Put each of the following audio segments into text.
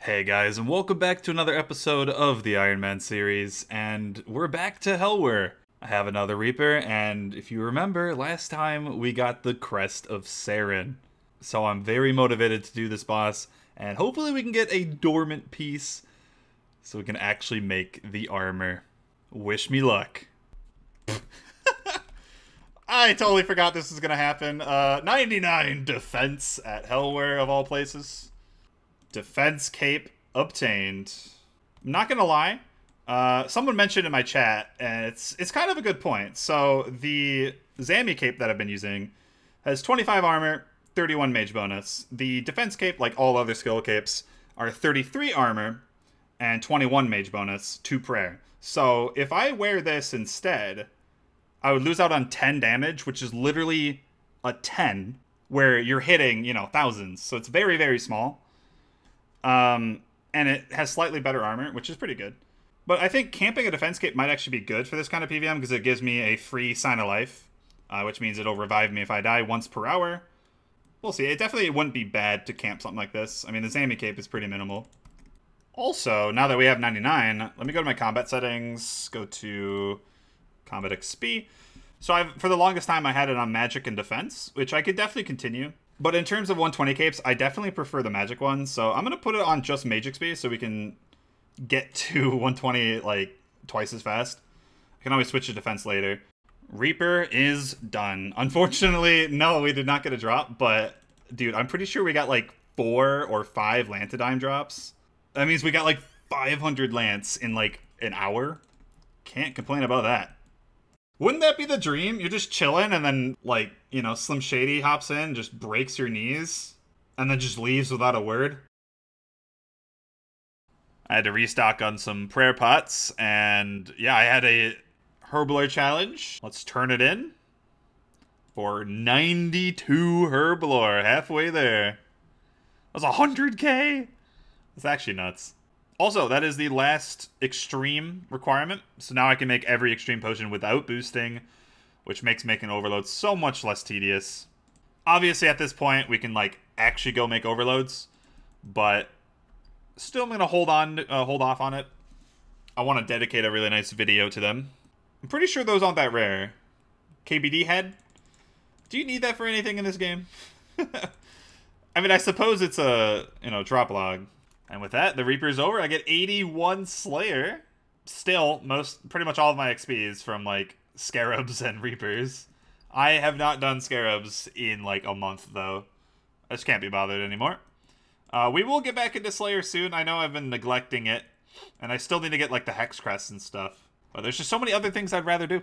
Hey guys, and welcome back to another episode of the Ironman series, and we're back to Hellware. I have another Reaper, and if you remember, last time we got the Crest of Saren. So I'm very motivated to do this boss, and hopefully we can get a dormant piece, so we can actually make the armor. Wish me luck. I totally forgot this was gonna happen. 99 defense at Hellware of all places. Defense cape obtained. I'm not gonna lie, someone mentioned in my chat, and it's kind of a good point. So the Zami cape that I've been using has 25 armor, 31 mage bonus. The defense cape, like all other skill capes, are 33 armor and 21 mage bonus, 2 prayer. So if I wear this instead, I would lose out on 10 damage, which is literally a 10, where you're hitting, you know, thousands. So it's very, very small. And it has slightly better armor, which is pretty good. But I think camping a defense cape might actually be good for this kind of PVM, because it gives me a free sign of life, which means it'll revive me if I die once per hour. We'll see. It definitely wouldn't be bad to camp something like this. I mean, the Zami cape is pretty minimal. Also, now that we have 99, let me go to my combat settings, go to combat XP. So for the longest time, I had it on magic and defense, which I could definitely continue. But in terms of 120 capes, I definitely prefer the magic one. So I'm going to put it on just mage XP so we can get to 120 like twice as fast. I can always switch to defense later. Reaper is done. Unfortunately, no, we did not get a drop. But dude, I'm pretty sure we got like 4 or 5 Lantidime drops. That means we got like 500 Lance in like an hour. Can't complain about that. Wouldn't that be the dream? You're just chilling and then, like, you know, Slim Shady hops in, just breaks your knees, and then just leaves without a word. I had to restock on some prayer pots, and yeah, I had a Herblore challenge. Let's turn it in for 92 Herblore, halfway there. That's 100k? That's actually nuts. Also, that is the last extreme requirement, so now I can make every extreme potion without boosting, which makes making overloads so much less tedious. Obviously, at this point, we can, like, actually go make overloads, but still I'm going to hold off on it. I want to dedicate a really nice video to them. I'm pretty sure those aren't that rare. KBD head? Do you need that for anything in this game? I mean, I suppose it's a, you know, drop log. And with that, the Reaper's over. I get 81 Slayer. Still, pretty much all of my XP is from, like, Scarabs and Reapers. I have not done Scarabs in, like, a month, though. I just can't be bothered anymore. We will get back into Slayer soon. I know I've been neglecting it. And I still need to get, like, the Hex Crest and stuff. But there's just so many other things I'd rather do.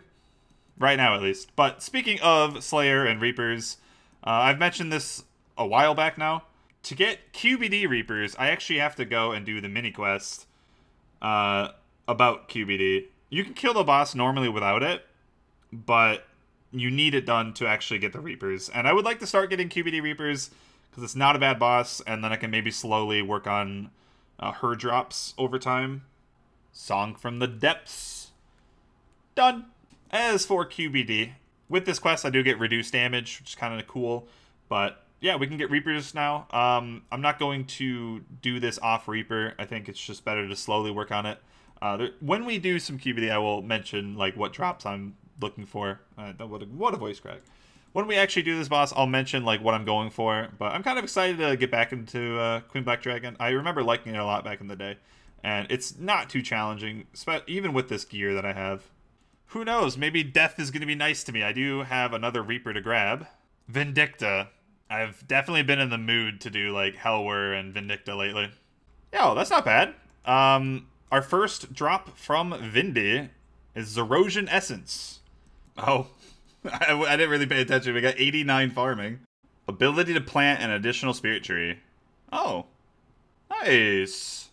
Right now, at least. But speaking of Slayer and Reapers, I've mentioned this a while back now. To get QBD Reapers, I actually have to go and do the mini quest about QBD. You can kill the boss normally without it, but you need it done to actually get the Reapers. And I would like to start getting QBD Reapers because it's not a bad boss, and then I can maybe slowly work on her drops over time. Song from the Depths. Done. As for QBD, with this quest I do get reduced damage, which is kind of cool, but yeah, we can get Reapers now. I'm not going to do this off Reaper. I think it's just better to slowly work on it. When we do some QBD, I will mention like what drops I'm looking for. What a voice crack. When we actually do this boss, I'll mention like what I'm going for. But I'm kind of excited to get back into Queen Black Dragon. I remember liking it a lot back in the day. And it's not too challenging, even with this gear that I have. Who knows? Maybe death is going to be nice to me. I do have another Reaper to grab. Vindicta. I've definitely been in the mood to do, like, Hellware and Vindicta lately. Yo, that's not bad. Our first drop from Vindy is Zerosian Essence. Oh, I didn't really pay attention. We got 89 farming. Ability to plant an additional spirit tree. Oh, nice.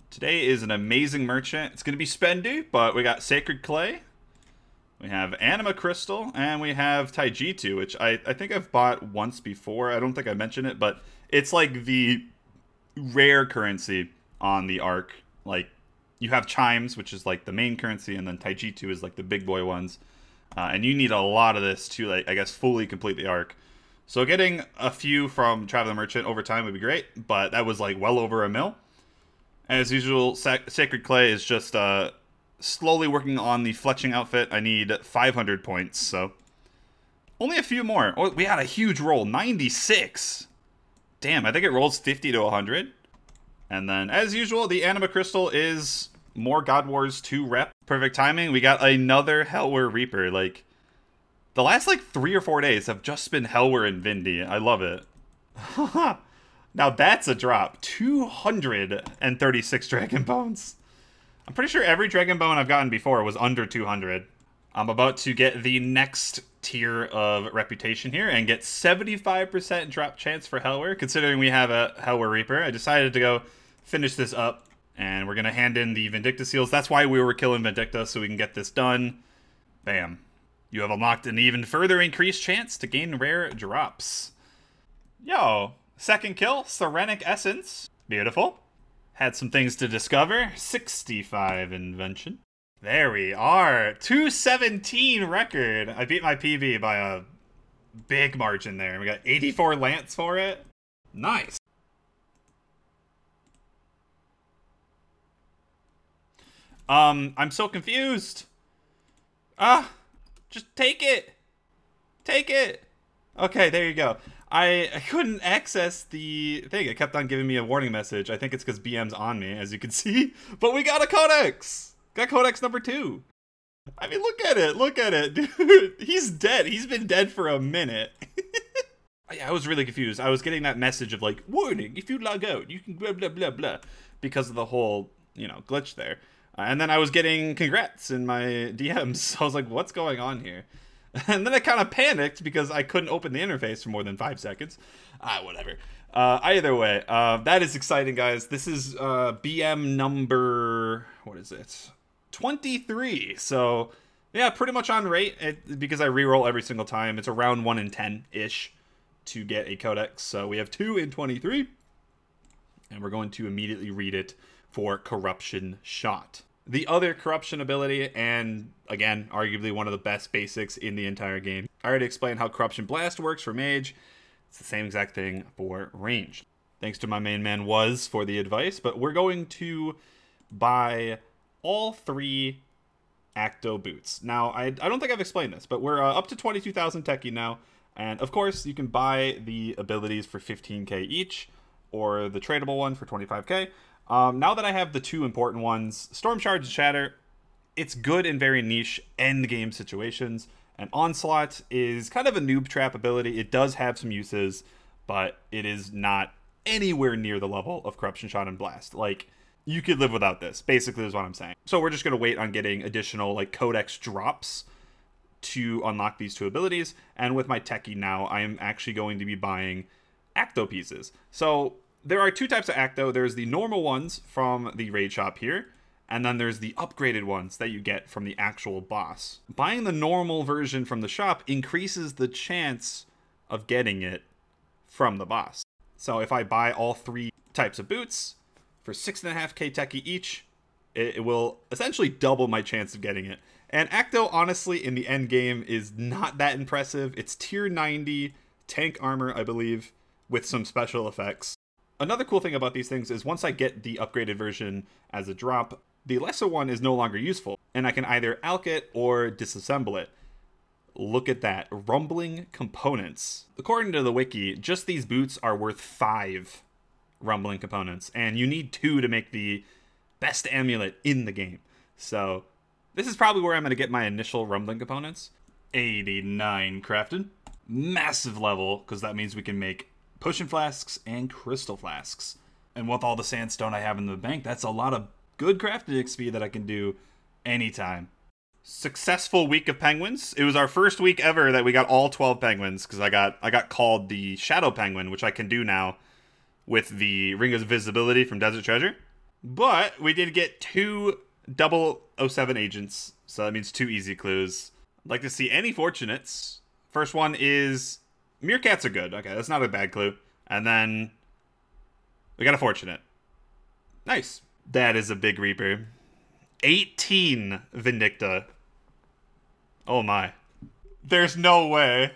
Today is an amazing merchant. It's going to be spendy, but we got Sacred Clay. We have Anima Crystal, and we have Taijitu, which I think I've bought once before. I don't think I mentioned it, but it's like the rare currency on the Arc. Like, you have Chimes, which is like the main currency, and then Taijitu is like the big boy ones. And you need a lot of this to, like, I guess, fully complete the Arc. So getting a few from Traveler Merchant over time would be great, but that was like well over a mil. As usual, Sacred Clay is just slowly working on the fletching outfit. I need 500 points, so only a few more. Oh, we had a huge roll, 96. Damn, I think it rolls 50 to 100. And then, as usual, the Anima Crystal is more God Wars 2 rep. Perfect timing. We got another Hellware Reaper. Like, the last, 3 or 4 days have just been Hellware and Vindy. I love it. Now that's a drop. 236 Dragon Bones. I'm pretty sure every Dragon Bone I've gotten before was under 200. I'm about to get the next tier of reputation here and get 75% drop chance for Hellware. Considering we have a Hellware Reaper, I decided to go finish this up. And we're going to hand in the Vindicta seals. That's why we were killing Vindicta, so we can get this done. Bam. You have unlocked an even further increased chance to gain rare drops. Yo, second kill, Serenic Essence. Beautiful. Had some things to discover. 65 invention. There we are. 217 record. I beat my PB by a big margin there. We got 84 Lance for it. Nice. I'm so confused. Just take it. Take it. Okay, there you go. I couldn't access the thing. It kept on giving me a warning message. I think it's because BM's on me, as you can see. But we got a Codex. Got Codex number 2. I mean, look at it. Look at it, dude. He's dead. He's been dead for a minute. I was really confused. I was getting that message of like, warning, if you log out, you can blah, blah, blah, blah. Because of the whole, glitch there. And then I was getting congrats in my DMs. So I was like, what's going on here? And then I kind of panicked because I couldn't open the interface for more than 5 seconds. Whatever. Either way, that is exciting, guys. This is BM number, what is it? 23. So, yeah, pretty much on rate because I reroll every single time. It's around 1 in 10-ish to get a Codex. So we have 2 in 23. And we're going to immediately read it for Corruption Shot. The other corruption ability, and again, arguably one of the best basics in the entire game. I already explained how Corruption Blast works for Mage. It's the same exact thing for Ranged. Thanks to my main man Was for the advice, but we're going to buy all 3 Acto boots. Now, I don't think I've explained this, but we're up to 22,000 Techie now, and of course, you can buy the abilities for 15k each, or the tradable one for 25k. Now that I have the 2 important ones, Storm Charge and Shatter, it's good in very niche endgame situations. And Onslaught is kind of a noob trap ability. It does have some uses, but it is not anywhere near the level of Corruption Shot and Blast. Like, you could live without this, basically is what I'm saying. So we're just going to wait on getting additional Codex drops to unlock these 2 abilities. And with my Techie now, I am actually going to be buying Acto pieces. So there are 2 types of Acto. There's the normal ones from the raid shop here, and then there's the upgraded ones that you get from the actual boss. Buying the normal version from the shop increases the chance of getting it from the boss. So if I buy all 3 types of boots for 6.5k Techie each, it will essentially double my chance of getting it. And Acto, honestly, in the end game is not that impressive. It's tier 90 tank armor, I believe, with some special effects. Another cool thing about these things is once I get the upgraded version as a drop, the lesser one is no longer useful, and I can either alch it or disassemble it. Look at that. Rumbling components. According to the wiki, just these boots are worth 5 rumbling components, and you need 2 to make the best amulet in the game. So this is probably where I'm going to get my initial rumbling components. 89 crafted. Massive level, because that means we can make potion flasks and crystal flasks. And with all the sandstone I have in the bank, that's a lot of good crafting XP that I can do anytime. Successful week of penguins. It was our first week ever that we got all 12 penguins, because I got called the Shadow Penguin, which I can do now with the Ring of Invisibility from Desert Treasure. But we did get 2 007 agents, so that means 2 easy clues. I'd like to see any fortunates. First one is meerkats are good. Okay, that's not a bad clue. And then we got a fortunate. Nice. That is a big Reaper. 18 Vindicta. Oh my. There's no way.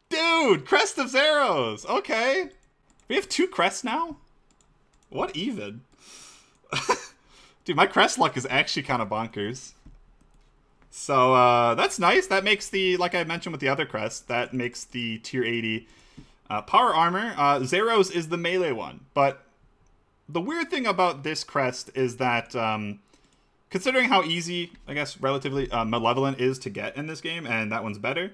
Dude, Crest of Zeros. Okay. We have 2 crests now? What even? Dude, my crest luck is actually kind of bonkers. So, that's nice. That makes the, like I mentioned with the other crest, that makes the tier 80 power armor. Zero's is the melee one. But the weird thing about this crest is that, considering how easy, I guess, relatively, Malevolent is to get in this game, and that one's better,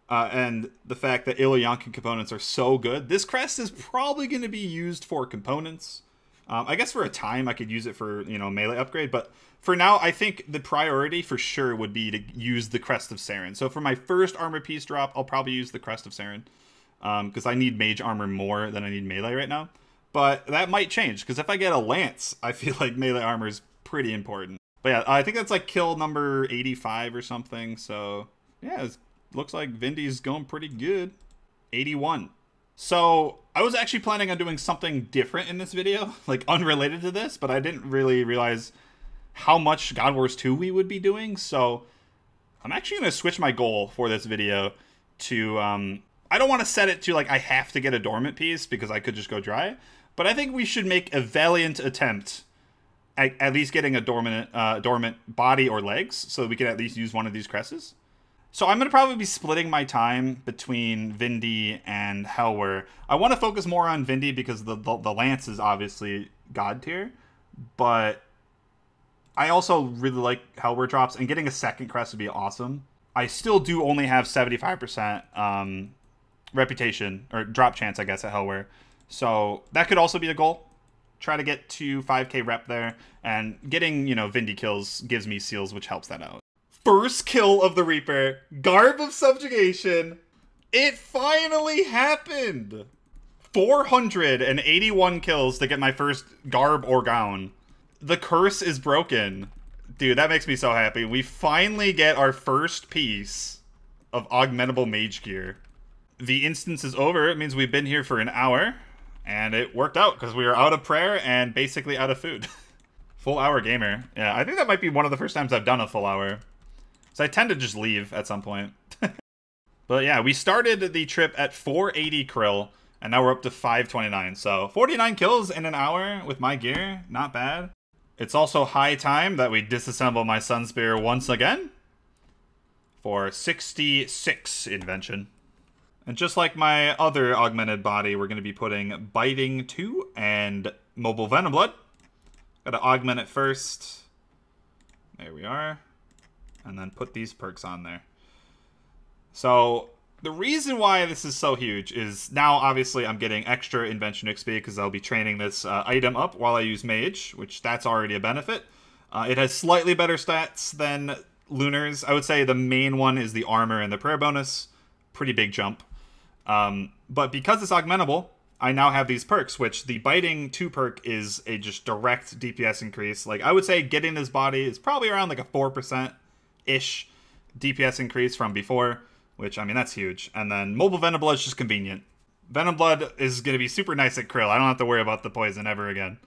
and the fact that Ilyankin components are so good, this crest is probably going to be used for components. I guess for a time I could use it for, you know, melee upgrade, but for now I think the priority for sure would be to use the Crest of Saren. So for my first armor piece drop, I'll probably use the Crest of Saren, because I need mage armor more than I need melee right now. But that might change, because if I get a lance, I feel like melee armor is pretty important. But yeah, I think that's like kill number 85 or something, so yeah, it looks like Vindy's going pretty good. 81. So I was actually planning on doing something different in this video, like unrelated to this, but I didn't really realize how much God Wars 2 we would be doing. So I'm actually going to switch my goal for this video to, I don't want to set it to like I have to get a dormant piece because I could just go dry, but I think we should make a valiant attempt at least getting a dormant body or legs so we can at least use one of these cresses. So I'm going to probably be splitting my time between Vindy and Helwer. I want to focus more on Vindy because the Lance is obviously God tier. But I also really like Helwer drops, and getting a second crest would be awesome. I still do only have 75% reputation, or drop chance, I guess, at Helwer. So that could also be a goal. Try to get to 5k rep there. And getting, you know, Vindy kills gives me seals, which helps that out. First kill of the Reaper, Garb of Subjugation. It finally happened. 481 kills to get my first Garb or Gown. The curse is broken. Dude, that makes me so happy. We finally get our first piece of augmentable mage gear. The instance is over. It means we've been here for an hour. And it worked out because we were out of prayer and basically out of food. Full hour gamer. Yeah, I think that might be one of the first times I've done a full hour. So I tend to just leave at some point. But yeah, we started the trip at 480 krill, and now we're up to 529. So 49 kills in an hour with my gear, not bad. It's also high time that we disassemble my Sun Spear once again for 66 invention. And just like my other augmented body, we're going to be putting Biting 2 and Mobile Venom Blood. Gotta augment it first. There we are. And then put these perks on there. So the reason why this is so huge is now obviously I'm getting extra invention XP because I'll be training this item up while I use mage, which that's already a benefit. It has slightly better stats than Lunar's. I would say the main one is the armor and the prayer bonus. Pretty big jump. But because it's augmentable, I now have these perks, which the Biting 2 perk is a just direct DPS increase. Like, I would say getting this body is probably around like a 4%-ish DPS increase from before, which, I mean, that's huge. And then Mobile Venom Blood is just convenient. Venom Blood is going to be super nice at Krill. I don't have to worry about the poison ever again.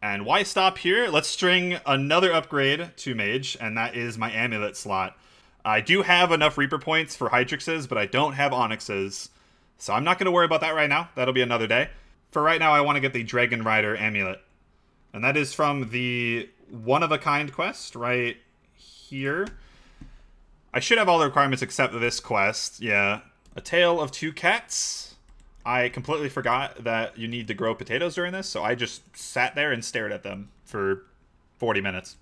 And why stop here? Let's string another upgrade to Mage, and that is my Amulet slot. I do have enough Reaper points for Hydrixes, but I don't have Onyxes. So I'm not going to worry about that right now. That'll be another day. For right now, I want to get the Dragon Rider Amulet. And that is from the One-of-a-Kind quest right here. I should have all the requirements except this quest. Yeah. A Tale of Two Cats. I completely forgot that you need to grow potatoes during this, so I just sat there and stared at them for 40 minutes.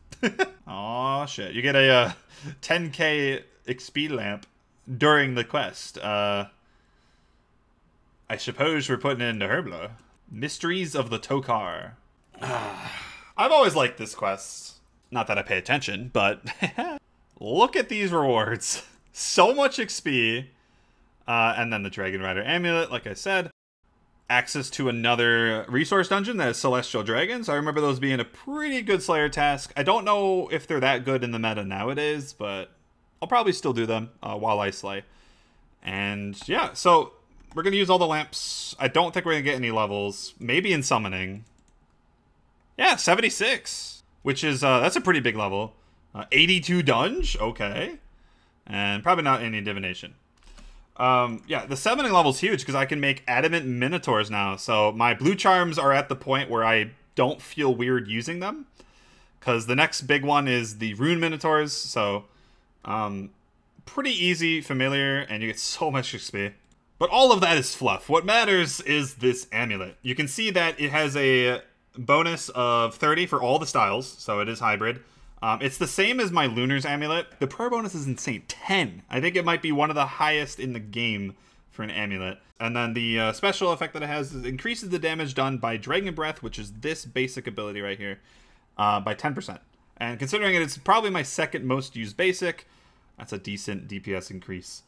Aw, shit. You get a 10k XP lamp during the quest. I suppose we're putting it into Herbler. Mysteries of the Tokar. I've always liked this quest. Not that I pay attention, but look at these rewards. So much XP. And then the Dragon Rider Amulet, like I said. Access to another resource dungeon that is Celestial Dragons. I remember those being a pretty good Slayer task. I don't know if they're that good in the meta nowadays, but I'll probably still do them while I slay. And yeah, so we're going to use all the lamps. I don't think we're going to get any levels. Maybe in summoning. Yeah, 76. Which is, that's a pretty big level. 82 dunge? Okay. And probably not any divination. Yeah, the summoning level is huge because I can make adamant minotaurs now. So my blue charms are at the point where I don't feel weird using them. Because the next big one is the Rune Minotaurs, so pretty easy, familiar, and you get so much XP. But all of that is fluff. What matters is this amulet. You can see that it has a bonus of 30 for all the styles, so it is hybrid. It's the same as my Lunar's amulet. The prayer bonus is insane, 10. I think it might be one of the highest in the game for an amulet. And then the special effect that it has is increases the damage done by Dragon Breath, which is this basic ability right here, by 10%. And considering it's probably my second most used basic, that's a decent DPS increase.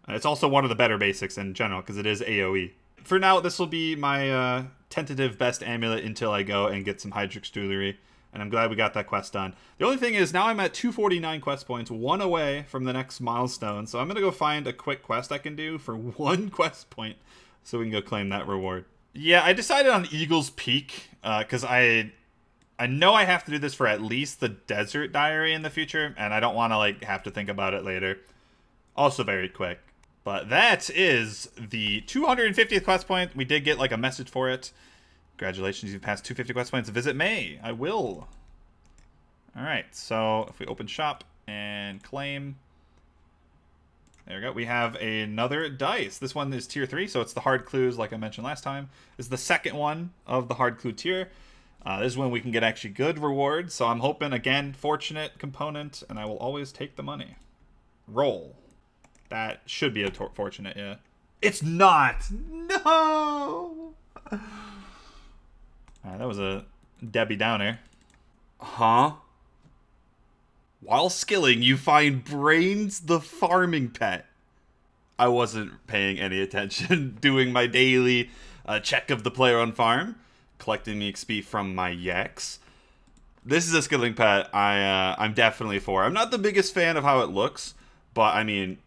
It's also one of the better basics in general because it is AoE. For now, this will be my tentative best amulet until I go and get some Hydrix Jewelry. And I'm glad we got that quest done. The only thing is now I'm at 249 quest points, 1 away from the next milestone. So I'm going to go find a quick quest I can do for 1 quest point so we can go claim that reward. Yeah, I decided on Eagle's Peak because I know I have to do this for at least the Desert Diary in the future. And I don't want to like have to think about it later. Also very quick. But that is the 250th quest point. We did get like a message for it. Congratulations, you've passed 250 quest points. Visit May. I will. Alright, so if we open shop and claim. There we go. We have another dice. This one is tier 3, so it's the hard clues like I mentioned last time. This is the second one of the hard clue tier. This is when we can get actually good rewards. So I'm hoping, again, fortunate component, and I will always take the money. Roll. That should be a fortunate, yeah. It's not! No! That was a Debbie Downer. Huh? While skilling, you find Brains the farming pet. I wasn't paying any attention. Doing my daily check of the player on farm. Collecting the XP from my yaks. This is a skilling pet I'm definitely for. I'm not the biggest fan of how it looks. But, I mean,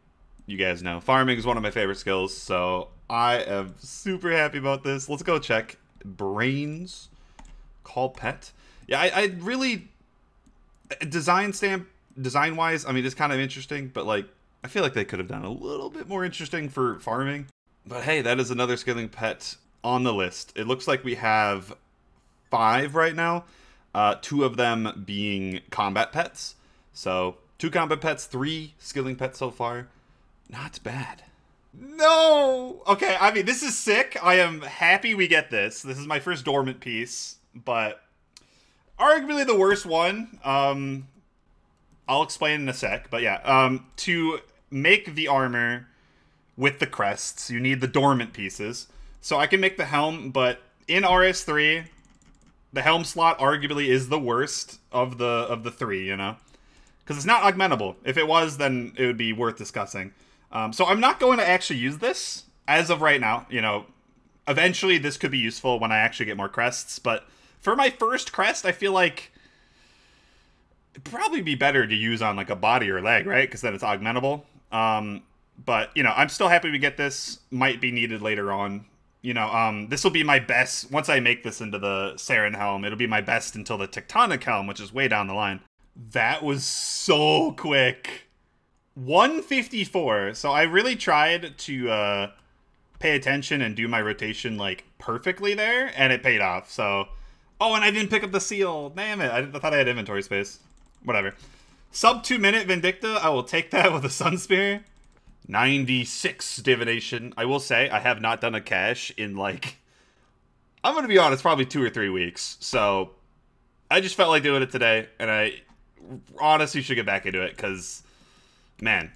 you guys know. Farming is one of my favorite skills. So, I am super happy about this. Let's go check. Brains call pet. Yeah, I really design wise, I mean, it's kind of interesting, but like I feel like they could have done a little bit more interesting for farming. But hey, that is another skilling pet on the list. It looks like we have 5 right now, 2 of them being combat pets. So 2 combat pets, 3 skilling pets so far. Not bad. No! Okay, I mean, this is sick. I am happy we get this. This is my first dormant piece, but arguably the worst one. I'll explain in a sec, but yeah. To make the armor with the crests, you need the dormant pieces. So I can make the helm, but in RS3, the helm slot arguably is the worst of the 3, you know? Because it's not augmentable. If it was, then it would be worth discussing. So I'm not going to actually use this as of right now. You know, eventually this could be useful when I actually get more crests. But for my first crest, I feel like it'd probably be better to use on like a body or leg, right? Because then it's augmentable. But, you know, I'm still happy we get this. Might be needed later on. You know, this will be my best. Once I make this into the Saren helm, it'll be my best until the Tectonic helm, which is way down the line. That was so quick. 154. So I really tried to pay attention and do my rotation like perfectly there, and it paid off. So, oh, and I didn't pick up the seal. Damn it! I thought I had inventory space. Whatever. Sub 2 minute Vindicta. I will take that with a Sun Spear. 96 divination. I will say I have not done a cache in like, I'm gonna be honest, probably 2 or 3 weeks. So I just felt like doing it today, and I honestly should get back into it because, man,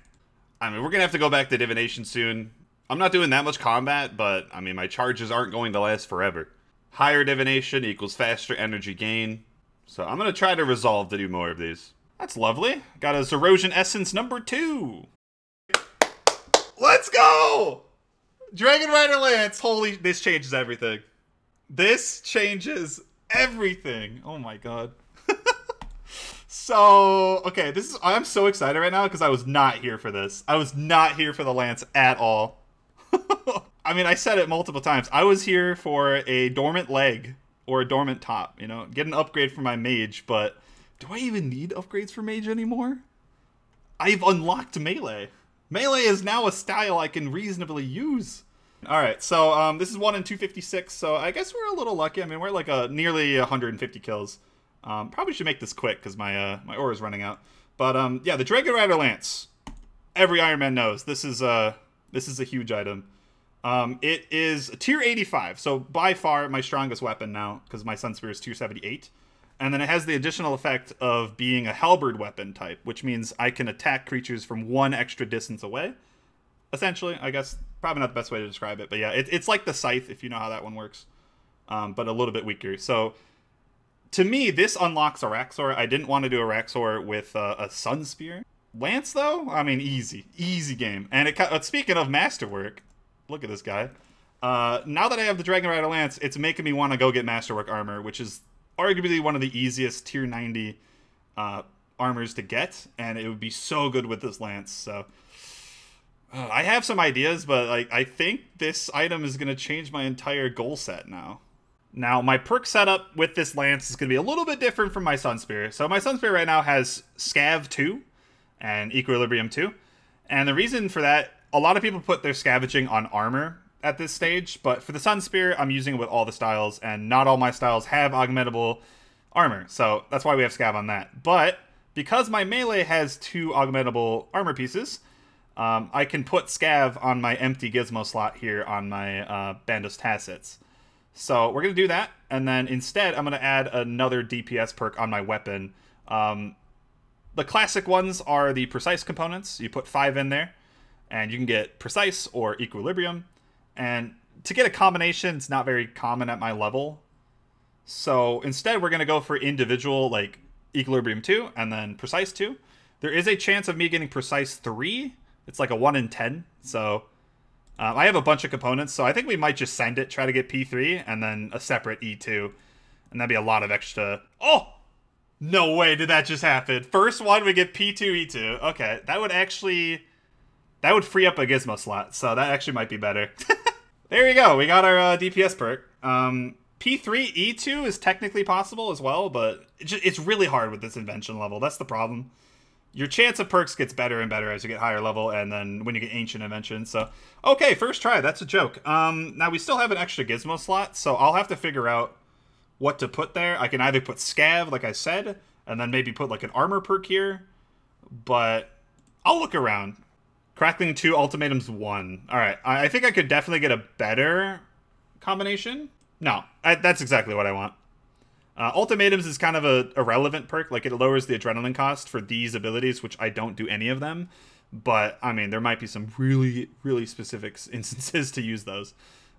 I mean, we're gonna have to go back to divination soon. I'm not doing that much combat, but I mean, my charges aren't going to last forever. Higher divination equals faster energy gain. So I'm gonna try to resolve to do more of these. That's lovely. Got a Zerosion Essence number 2. Let's go! Dragon Rider Lance. Holy, this changes everything. This changes everything. Oh my god. So, okay, I'm so excited right now because I was not here for this. I was not here for the Lance at all. I mean, I said it multiple times. I was here for a dormant leg or a dormant top, you know, get an upgrade for my mage, but do I even need upgrades for mage anymore? I've unlocked melee. Melee is now a style I can reasonably use. All right, so this is 1 in 256, so I guess we're a little lucky. I mean, we're like nearly 150 kills. Probably should make this quick because my ore is running out. But yeah, the Dragon Rider Lance. Every Iron Man knows this is a huge item. It is tier 85, so by far my strongest weapon now because my Sun Spear is tier 78. And then it has the additional effect of being a halberd weapon type, which means I can attack creatures from 1 extra distance away. Essentially, I guess, probably not the best way to describe it, but yeah, it's like the Scythe, if you know how that one works, but a little bit weaker. So, to me, this unlocks a Raxor. I didn't want to do a Raxor with a Sun Spear. Lance, though? I mean, easy game. And speaking of masterwork, look at this guy. Now that I have the Dragon Rider Lance, it's making me want to go get masterwork armor, which is arguably one of the easiest tier 90 armors to get, and it would be so good with this lance. So I have some ideas, but like I think this item is going to change my entire goal set now. Now, my perk setup with this lance is going to be a little bit different from my Sun Spear. So my Sun Spear right now has Scav 2 and Equilibrium 2. And the reason for that, a lot of people put their scavenging on armor at this stage, but for the Sun Spear, I'm using it with all the styles, and not all my styles have augmentable armor, so that's why we have Scav on that. But because my melee has 2 augmentable armor pieces, I can put Scav on my empty gizmo slot here on my Bandos Tacets. So we're going to do that, and then instead I'm going to add another DPS perk on my weapon. The classic ones are the Precise components. You put 5 in there, and you can get Precise or Equilibrium. And to get a combination, it's not very common at my level. So instead, we're going to go for individual, like Equilibrium 2 and then Precise 2. There is a chance of me getting Precise 3. It's like a 1 in 10. So I have a bunch of components, so I think we might just send it, try to get P3, and then a separate E2. And that'd be a lot of extra... Oh! No way did that just happen. First one, we get P2, E2. Okay, that would actually... That would free up a gizmo slot, so that actually might be better. There you go, we got our DPS perk. P3, E2 is technically possible as well, but it's really hard with this invention level. That's the problem. Your chance of perks gets better and better as you get higher level, and then when you get ancient invention. So, okay, first try, that's a joke. Now we still have an extra gizmo slot, so I'll have to figure out what to put there. I can either put Scav, like I said, and then maybe put like an armor perk here, but I'll look around. Crackling 2, Ultimatums 1. Alright, I think I could definitely get a better combination. No, that's exactly what I want. Ultimatums is kind of a irrelevant perk. Like, it lowers the adrenaline cost for these abilities, which I don't do any of them. But, I mean, there might be some really, really specific instances to use those.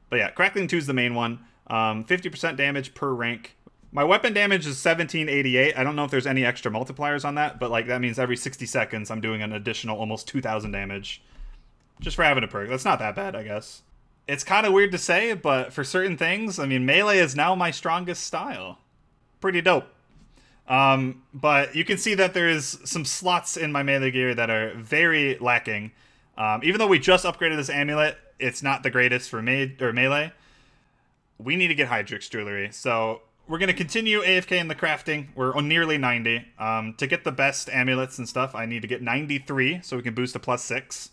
But yeah, Crackling 2 is the main one. 50% damage per rank. My weapon damage is 1788. I don't know if there's any extra multipliers on that, but like that means every 60 seconds I'm doing an additional almost 2,000 damage. Just for having a perk. That's not that bad, I guess. It's kind of weird to say, but for certain things, I mean, melee is now my strongest style. Pretty dope. But you can see that there's some slots in my melee gear that are very lacking. Even though we just upgraded this amulet, it's not the greatest for melee. We need to get Hydrix jewelry, so... We're going to continue AFK in the crafting. We're on nearly 90. To get the best amulets and stuff, I need to get 93, so we can boost to +6.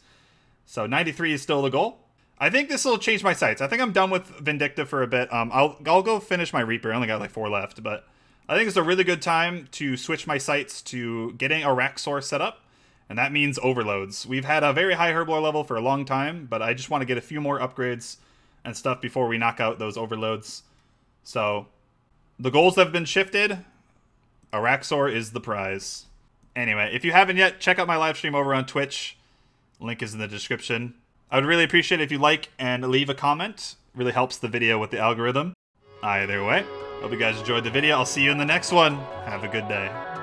So 93 is still the goal. I think this will change my sights. I think I'm done with Vindicta for a bit. I'll go finish my Reaper. I only got like 4 left, but I think it's a really good time to switch my sights to getting a Raxor set up, and that means overloads. We've had a very high Herblore level for a long time, but I just want to get a few more upgrades and stuff before we knock out those overloads. So... the goals have been shifted. A Raxor is the prize. Anyway, if you haven't yet, check out my live stream over on Twitch. Link is in the description. I would really appreciate it if you like and leave a comment. It really helps the video with the algorithm. Either way, hope you guys enjoyed the video. I'll see you in the next one. Have a good day.